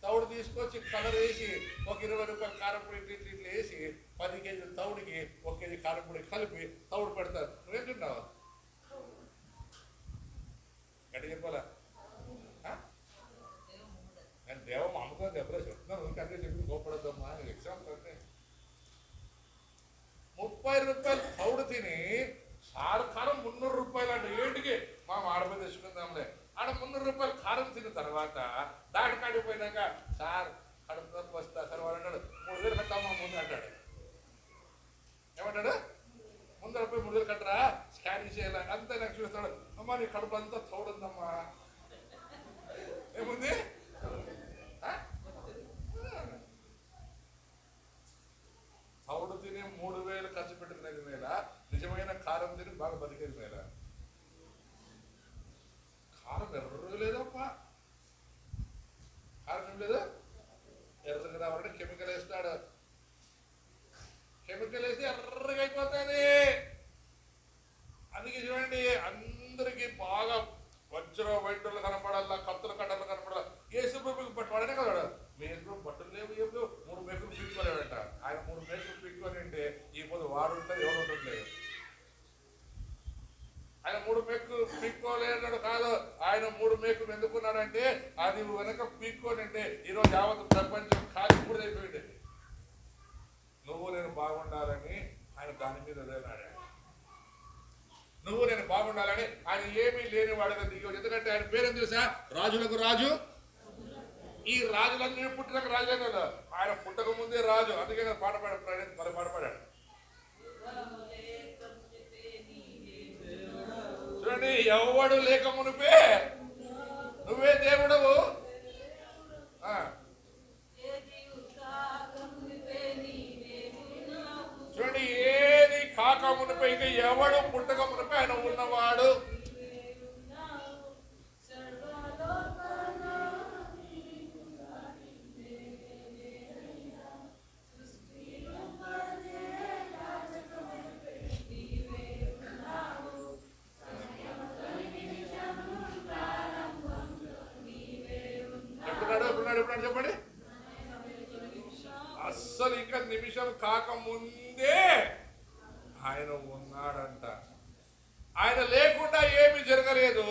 తౌడు తీసుకొచ్చి కలర్ వేసి ఒక 20 రూపాయల కారం పొడి ఇట్లా వేసి 10 కేజీల తౌడికి 1 కేజీ కారం పొడి కలిపి తౌడు పెడతారు. నువ్వేం తిన్నావు? గట్టి చెప్పాలా? నేను దేవమ్మ అమ్ముకొని ఎప్పుడో చెప్తున్నాను, అంటే చెప్పి గొప్పడద్దమ్మా ఎగ్జాంపుల్. అంటే 30 రూపాయలు తౌడు తిని సారు కారం 300 రూపాయలు అంటే ఏంటికి మా ఆడపై తెచ్చుకుందాంలే. ఆడ 300 రూపాయలు కారం తిన్న తర్వాత దాటి కాడిపోయినాక సార్ కడుపు వస్తా సార్ వాడు అంటాడు 3,000 కట్టామా ముందు అంటాడు. ఏమంటాడు? ముందు రూపాయి 3,000 కట్టరా, స్కానింగ్ చేయాలి అంతా. నాకు చూస్తాడు, అమ్మా నీ కడుపు అంతా తోడుందమ్మా. ఏముంది? తౌడు తిని 3,000 ఖర్చు పెట్టుకునేది మేల, నిజమైన కారం తిని బాగా బతికేది మేల. కారం ఎర్రగా లేదప్పా, కారం ఏం లేదు. ఎర్రగా రావాలంటే కెమికల్ వేస్తాడు, కెమికల్ వేస్తే ఎర్రగా అయిపోతుంది. అందుకే చూడండి, అందరికి బాగా వజ్ర వైద్యులు కనపడాలా, కత్తుల కట్టలు కనపడాలి. ఏసుప్రభుకి పట్టువాడనే కదా, మీ ఏసుప్రభు బట్టలు లేవు, ఏం లేవు, 3 మేకులు పీక్కోలేడంట. ఆయన 3 మేకులు పీక్కొని అంటే ఈ పొద్దు వాడు ఉంటుంది, ఎవరు ఉండట్లేదు. ఆయన 3 మేకులు పీక్కోలేడు కాదు, ఆయన 3 మేకులు ఎందుకున్నాడంటే అది వెనక పీక్కొని అంటే ఈరోజు యావత్ ప్రపంచం ఖాళీ కూడా అయిపోయింది. నువ్వు నేను బాగుండాలని ఆయన దాని మీద వెళ్ళాడు. నువ్వు నేను బాగుండాలని ఆయన ఏమీ లేని వాడుగా దిగి, ఎందుకంటే ఆయన పేరేం తెలుసా? రాజులకు రాజు. ఈ రాజులన్నీ పుట్టినాక రాజే కదా, ఆయన పుట్టక ముందే రాజు. అందుకే పాట పాడాడు, మరి పాట పాడాడు. చూడండి, ఎవడు లేక మునిపే నువ్వే దేవుడవు. చూడండి, ఏది కాక మునిపే, ఇంకా ఎవడు పుట్టక మునిపే ఆయన ఉన్నవాడు. చెప్పండి, అస్సలు ఇంకా నిమిషం కాకముందే ఆయన ఉన్నాడంట. ఆయన లేకుండా ఏమి జరగలేదు,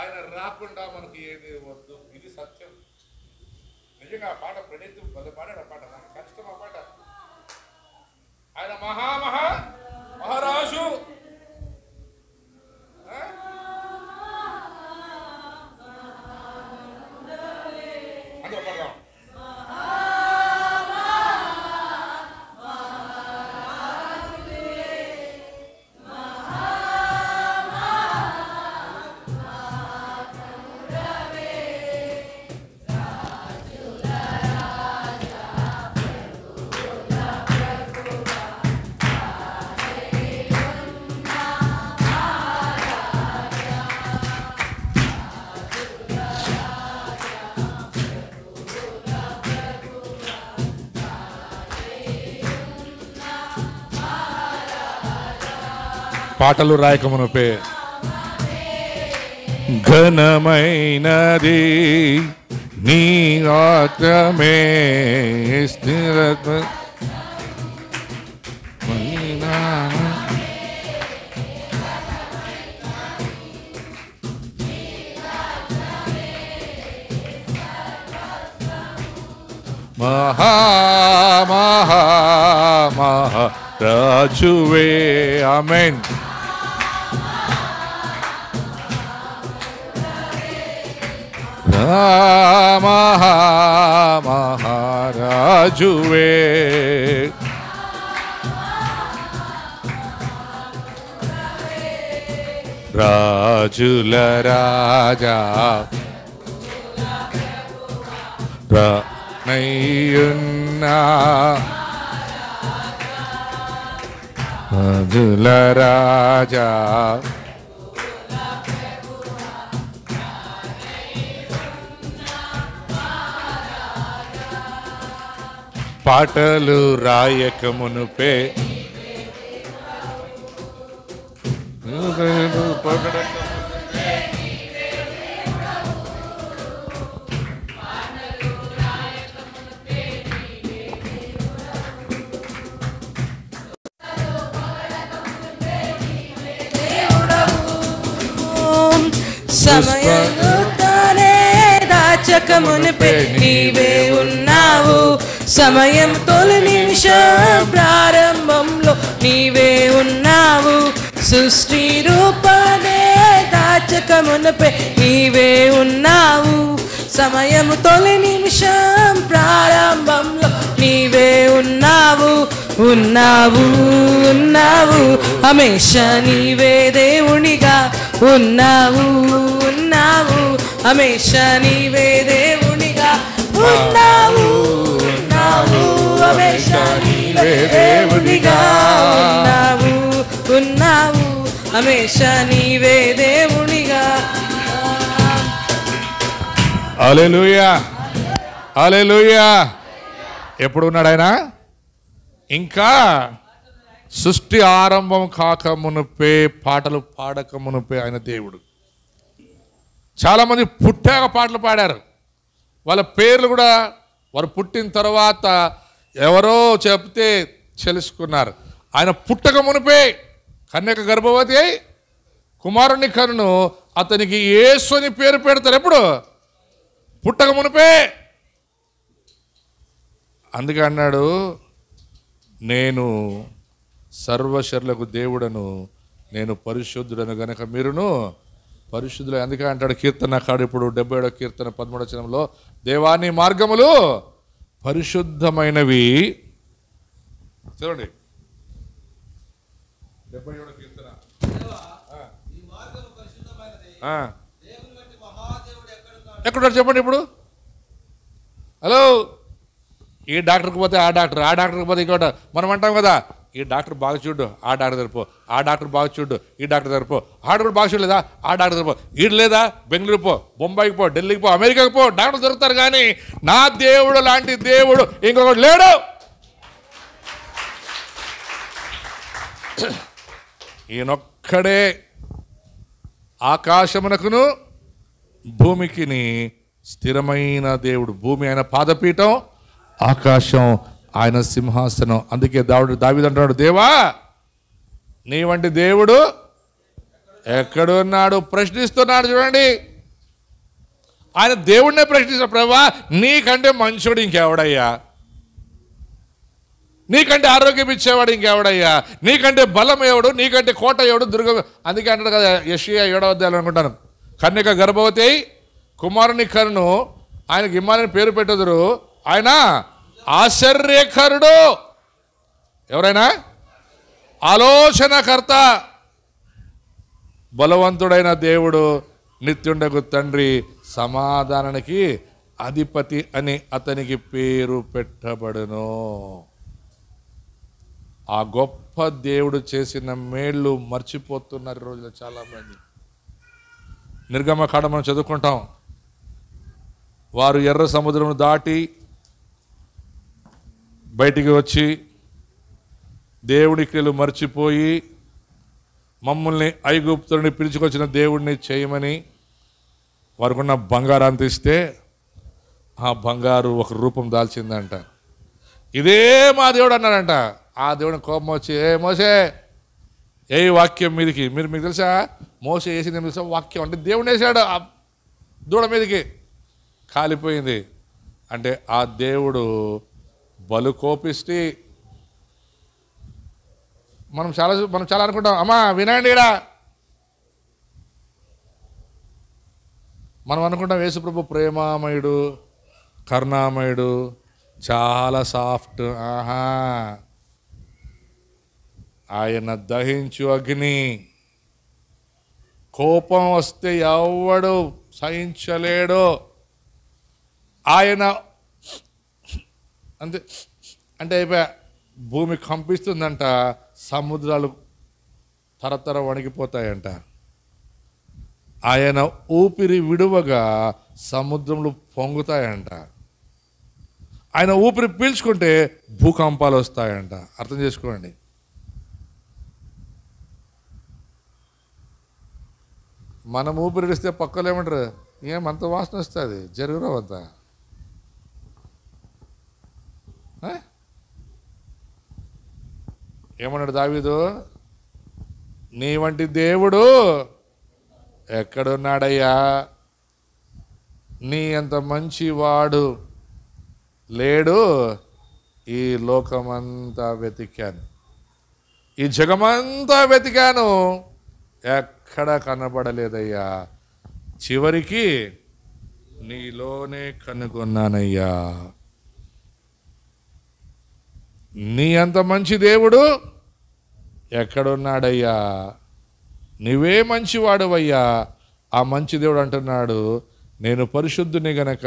ఆయన రాకుండా మనకి ఏది వద్దు. ఇది సత్యం. నిజంగా ఆ పాట ప్రణీత్ పాడాడు. ఆ పాట నాకు కష్టం. ఆ పాట ఆయన మహారాజు. అందరూ పడదాం. పాటలు రాయకమునుపే ఘనమైనది నీ ఆత్మే స్థిరత మహా మహా మహా రాజువే. ఆమేన్. మహా మహారాజువే రాజుల రాజా నయ్యున్నా రాజుల రాజా పాటలు రాయకమునుపే సమయముతోనే దాచకమునుపే నీవే ఉన్నావు. సమయం తొలి నిమిషం ప్రారంభంలో నీవే ఉన్నావు. సృష్టి రూపమే దాచకమునుపే నీవే ఉన్నావు. సమయము తొలి నిమిషం ప్రారంభంలో నీవే ఉన్నావు. ఉన్నావు ఉన్నావు హమేష నీవే దేవునిగా ఉన్నావు. ఉన్నావు హమేష నీవే దేవునిగా ఉన్నావు. ఉన్నావు హమేష నీవే దేవునిగా ఉన్నావు. ఉన్నావు హమేష నీవే దేవునిగా. హల్లెలూయా హల్లెలూయా. ఎప్పుడు ఉన్నాడు ఆయన? ఇంకా సృష్టి ఆరంభం కాక మునుపే, పాటలు పాడక మునుపే ఆయన దేవుడు. చాలామంది పుట్టాక పాటలు పాడారు. వాళ్ళ పేర్లు కూడా వారు పుట్టిన తర్వాత ఎవరో చెప్తే తెలుసుకున్నారు. ఆయన పుట్టక మునిపే కన్యక గర్భవతి అయి కుమారుని కనును అతనికి యేసు అని పేరు పెడతారు. ఎప్పుడు? పుట్టక మునిపే. అందుకే అన్నాడు, నేను సర్వశరులకు దేవుడను, నేను పరిశుద్ధుడను గనక మీరును పరిశుద్ధులు. అందుకే అంటాడు కీర్తనకాడు ఇప్పుడు 77వ కీర్తన 13వ వచనంలో, దేవాని మార్గములు పరిశుద్ధమైనవి. చూడండి 77వ కీర్తన. ఎక్కడున్నాడు చెప్పండి ఇప్పుడు? హలో, ఈ డాక్టర్కి పోతే ఆ డాక్టర్, ఆ డాక్టర్కి పోతే ఇంకోట. మనం అంటాం కదా, ఈ డాక్టర్ బాగా చూడు, ఆ డాక్టర్ దగ్గర పో, ఆ డాక్టర్ బాగా చూడు, ఈ డాక్టర్ దగ్గర పో. ఆ డాక్టర్ బాగా చూడలేదా, ఆ డాక్టర్ దగ్గర పో. ఈడు లేదా, బెంగళూరు పో, బొంబాయికి పో, ఢిల్లీకి పో, అమెరికాకి పో, డాక్టర్ దొరుకుతారు. కానీ నా దేవుడు లాంటి దేవుడు ఇంకొకటి లేడు. ఈయనొక్కడే ఆకాశమునకును భూమికిని స్థిరమైన దేవుడు. భూమి ఆయన పాదపీఠం, ఆకాశం ఆయన సింహాసనం. అందుకే దావీదు అంటున్నాడు, దేవా నీ వంటి దేవుడు ఎక్కడున్నాడు? ప్రశ్నిస్తున్నాడు. చూడండి, ఆయన దేవుడినే ప్రశ్నిస్తాడు. ప్రభా నీకంటే మంచోడు ఇంకెవడయ్యా? నీకంటే ఆరోగ్యం ఇచ్చేవాడు ఇంకెవడయ్యా? నీకంటే బలం ఎవడు? నీకంటే కోట ఎవడు? దుర్గం. అందుకే అంటాడు కదా యెషయా 7వ అధ్యాయం అనుకుంటాను, కన్యక గర్భవతి అయి కుమారుని కనును ఆయనకి ఇమ్మానుయేలు పేరు పెట్టదురు. ఆయన ఆశ్చర్యకరుడు. ఎవరైనా? ఆలోచనకర్త, బలవంతుడైన దేవుడు, నిత్యుండగు తండ్రి, సమాధానానికి అధిపతి అని అతనికి పేరు పెట్టబడును. ఆ గొప్ప దేవుడు చేసిన మేళ్ళు మర్చిపోతున్నారు రోజులు చాలామంది. నిర్గమకాండం మనం చదువుకుంటాం. వారు ఎర్ర సముద్రం దాటి బయటికి వచ్చి దేవుడి క్రియలు మర్చిపోయి మమ్మల్ని ఐగుప్తుని పిలుచుకొచ్చిన దేవుడిని చేయమని వారికున్న బంగారాన్ని తీస్తే ఆ బంగారు ఒక రూపం దాల్చిందంట. ఇదే మా దేవుడు అన్నాడంట. ఆ దేవుడిని కోపం వచ్చి, మోసే ఏ వాక్యం మీదికి, మీకు తెలుసా మోసే వేసింది తెలుసా? వాక్యం అంటే దేవుడు వేసాడు ఆ దూడ మీదకి, కాలిపోయింది. అంటే ఆ దేవుడు బలు కోపిస్తే మనం చాలా అనుకుంటాం, అమ్మా వినండి ఇడా, మనం అనుకుంటాం యేసుప్రభు ప్రేమామయుడు, కరుణామయుడు, చాలా సాఫ్ట్. ఆయన దహించు అగ్ని. కోపం వస్తే ఎవడు సహించలేడు. ఆయన అంతే అంటే అయిపోయా, భూమి కంపిస్తుందంట, సముద్రాలు తరతర వణికిపోతాయంట. ఆయన ఊపిరి విడువగా సముద్రములు పొంగుతాయంట. ఆయన ఊపిరి పీల్చుకుంటే భూకంపాలు వస్తాయంట. అర్థం చేసుకోండి. మనం ఊపిరి ఇస్తే పక్కలు ఏమంటారు, ఏమంత వాసన వస్తుంది, జరుగురావంతా. ఏమన్నాడు దావీదు, నీ వంటి దేవుడు ఎక్కడున్నాడయ్యా, నీ అంత మంచివాడు లేడు. ఈ లోకమంతా వెతికాను, ఈ జగమంతా వెతికాను, ఎక్కడ కనబడలేదయ్యా. చివరికి నీలోనే కనుగొన్నానయ్యా. నీ అంత మంచి దేవుడు ఎక్కడున్నాడయ్యా, నీవే మంచివాడువయ్యా. ఆ మంచి దేవుడు అంటున్నాడు, నేను పరిశుద్ధుని గనక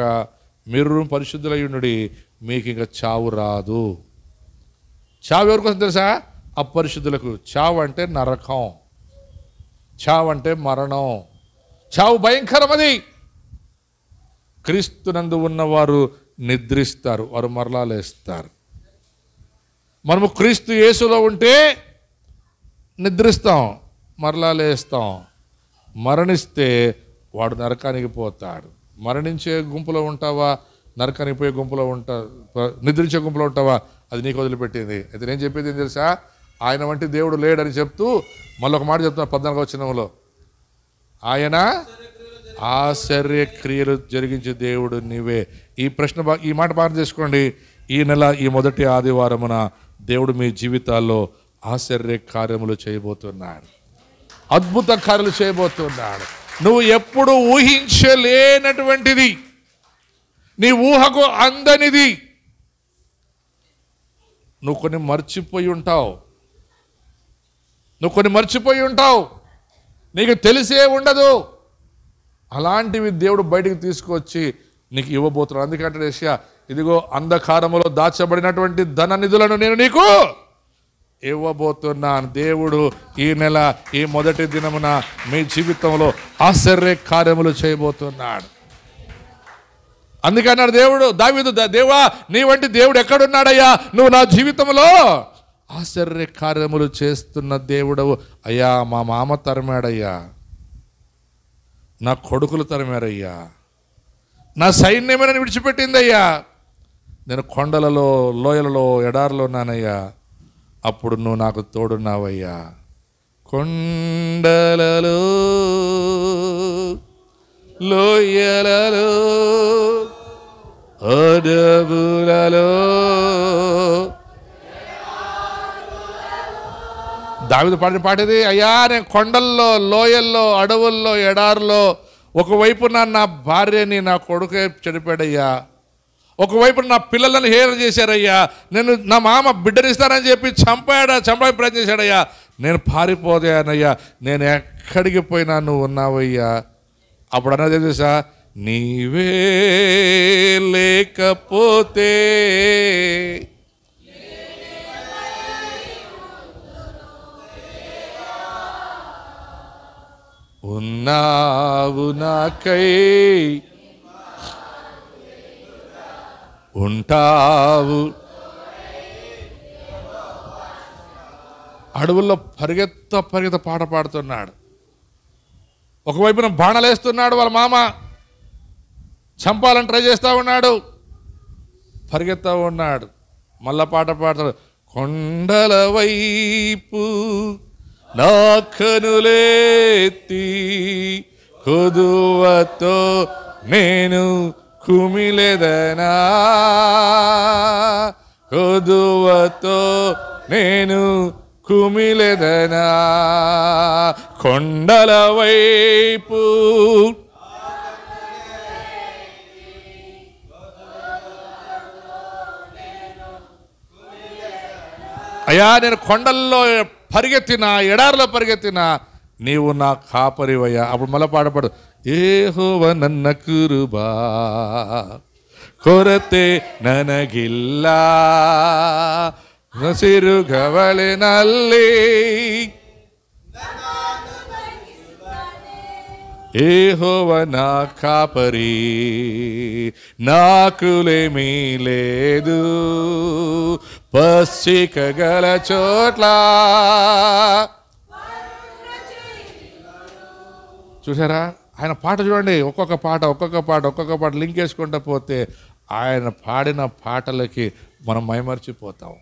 మీరు పరిశుద్ధులయ్యుండి మీకు ఇంకా చావు రాదు. చావు ఎవరి కోసం తెలుసా? అపరిశుద్ధులకు. చావు అంటే నరకం, చావు అంటే మరణం, చావు భయంకరమది. క్రీస్తునందు ఉన్నవారు నిద్రిస్తారు, వారు మరలా లేస్తారు. మనము క్రీస్తు యేసులో ఉంటే నిద్రిస్తాం, మరలా లేస్తాం. మరణిస్తే వాడు నరకానికి పోతాడు. మరణించే గుంపులో ఉంటావా, నరకానికి పోయే గుంపులో నిద్రించే గుంపులో ఉంటావా, అది నీకు వదిలిపెట్టింది. అయితే నేను చెప్పేది ఏం తెలుసా, ఆయన వంటి దేవుడు లేడని చెప్తూ మళ్ళీ ఒక మాట చెప్తున్నా 14వ వచనంలో, ఆయన ఆశ్చర్య క్రియలు జరిగించే దేవుడు నీవే. ఈ మాట బాగా చేసుకోండి. ఈ నెల ఈ మొదటి ఆదివారమున దేవుడు మీ జీవితాల్లో ఆశ్చర్య కార్యములు చేయబోతున్నాడు, అద్భుత కార్యాలు చేయబోతున్నాడు. నువ్వు ఎప్పుడు ఊహించలేనటువంటిది, నీ ఊహకు అందనిది. నువ్వు కొన్ని మర్చిపోయి ఉంటావు, నీకు తెలిసే ఉండదు. అలాంటివి దేవుడు బయటికి తీసుకొచ్చి నీకు ఇవ్వబోతున్నాడు. అందుకంటే యేషయా, ఇదిగో అంధకారములో దాచబడినటువంటి ధన నిధులను నేను నీకు ఇవ్వబోతున్నాను. దేవుడు ఈ నెల ఈ మొదటి దినమున మీ జీవితంలో ఆశ్చర్య కార్యములు చేయబోతున్నాడు. అందుకన్నాడు దేవుడు దావీదు, దేవా నీ వంటి దేవుడు ఎక్కడున్నాడయ్యా, నువ్వు నా జీవితంలో ఆశ్చర్య కార్యములు చేస్తున్న దేవుడవు. అయ్యా మా మామ తరిమాడయ్యా, నా కొడుకులు తరిమారయ్యా, నా సైన్యమని విడిచిపెట్టిందయ్యా, నేను కొండలలో లోయలలో ఎడారిలో ఉన్నానయ్యా, అప్పుడు నువ్వు నాకు తోడున్నావయ్యా. కొండలలో లోయలలో అడవులలో. దావీదు పాడిన పాటది, అయ్యా నేను కొండల్లో లోయల్లో అడవుల్లో ఎడారులో, ఒకవైపు నా భార్యని నా కొడుకే చెడిపాడయ్యా, ఒకవైపు నా పిల్లలను హేళన చేశారయ్యా, నేను నా మామ బిడ్డనిస్తానని చెప్పి చంపడానికి ప్రయత్నం చేశాడయ్యా, నేను పారిపోయానయ్యా, నేను ఎక్కడికి పోయినా నువ్వు ఉన్నావయ్యా. అప్పుడు అన్నది తెలుసా, నీవే లేకపోతే ఉన్నావు నాకై, ఉంటావు. అడవుల్లో పరిగెత్త పాట పాడుతున్నాడు. ఒకవైపున బాణలేస్తున్నాడు, వాళ్ళ మామ చంపాలని ట్రై చేస్తూ ఉన్నాడు, పరిగెత్తా ఉన్నాడు. మళ్ళా పాట పాడతాడు, కొండల వైపు నా కనులెత్తి కొదువతో నేను కుమిలెదనా, కొదువతో నేను కుమిలెదనా, కొండల వైపు అయ్యా నేను కొండల్లో పరిగెత్తినా, ఎడారిలో పరిగెత్తినా నీవు నా కాపరివయ్యా. అప్పుడు మళ్ళీ పాడపాడు, యెహోవా ನನ್ನ ಕೃಪಾ ಕೊರತೆ ನನಗಿಲ್ಲ, ಹಸಿರುಗವಳಿನಲ್ಲಿ యెహోవా నా కాపరి, నాకులేమీ లేదు, పచ్చిక గల చోట్ల. చూసారా ఆయన పాట చూడండి, ఒక్కొక్క పాట లింక్ వేసుకుంటూ పోతే ఆయన పాడిన పాటలకి మనం మైమర్చిపోతాం.